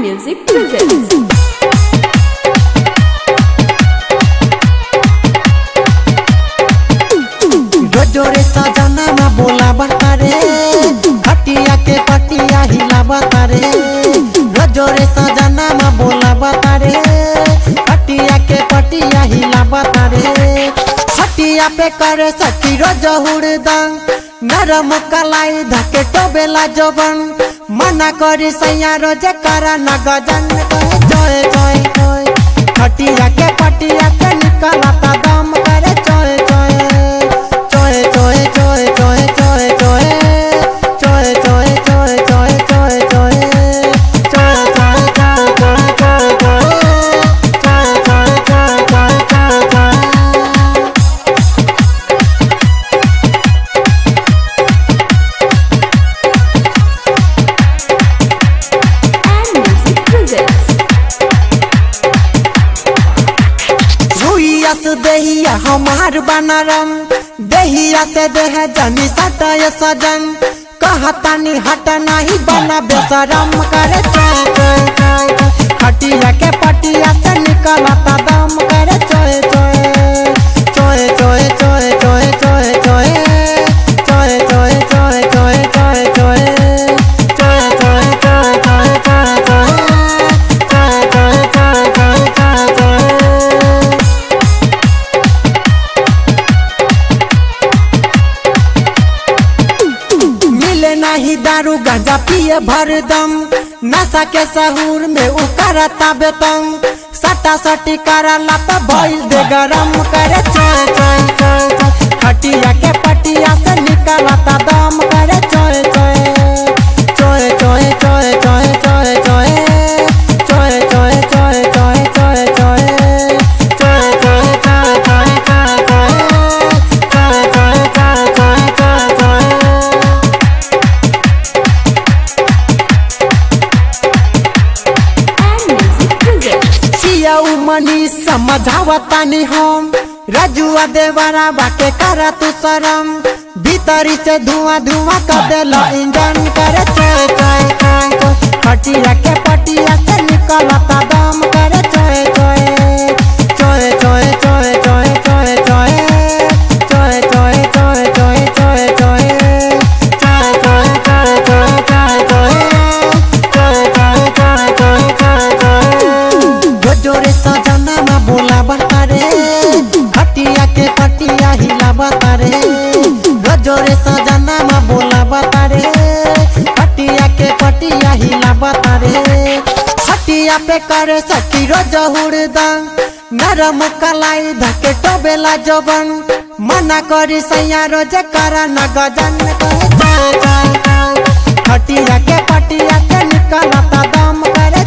Music presents. जोरे सजना में बोला बता रे खटिया के पटिया हिला बता रे जोरे सजना में बोला बता रे खटिया के पटिया हिला बता रे खटिया पे करे सखी रोज हुड़दंग नरम कलाई धके टोबेला जोबन मना करी सैया रोज करा न गजन कहे जोए जोए जोए खटिया के पटिया के निकलता दम करे जोए जोए देहिया हमार बनरम देहिया से देह जनी सटाय सजन कहतानी हट नहीं बना बेशरम करे चोय चोय चोय खटिया के पटिया से निकलता दम करे चोय चोय चोय चोय चोय चोय चोय चोय चोय चोय चोय चोय चोय नहीं दारू गांजा पिए भरदम नशा के सहूर में उकरता बेतंग सटा सटी करला तो भइल दे गरम करे चोय चोय चोय खटिया के पटिया से निकलता दम करे चोय चोय चोय चोय चोय चोय चोय चोय चोय चोय चोय चोय चोय मनी समझावता नहीं हम रजुआ देवरा बाटे करा तू शरम भीतरी से धुआं धुआं कर देला इंजन करे चोय चोय चोय खटिया के पटिया से निकलता दम करे चोय चोय चोय चोय चोय चोय चोय चोय चोय चोय चोय चोय चोय जोरे सजना में बोला बता रे खटिया के पटिया हिला बता रे जोरे सजना में बोला बता रे खटिया के पटिया हिला बता रे खटिया पे करे सखी रोज हुड़दंग नरम कलाई धके टोबेला जोबन मना करी सैया रोज करा न गजन कहे चोय चोय खटिया के पटिया के निकलता दम करे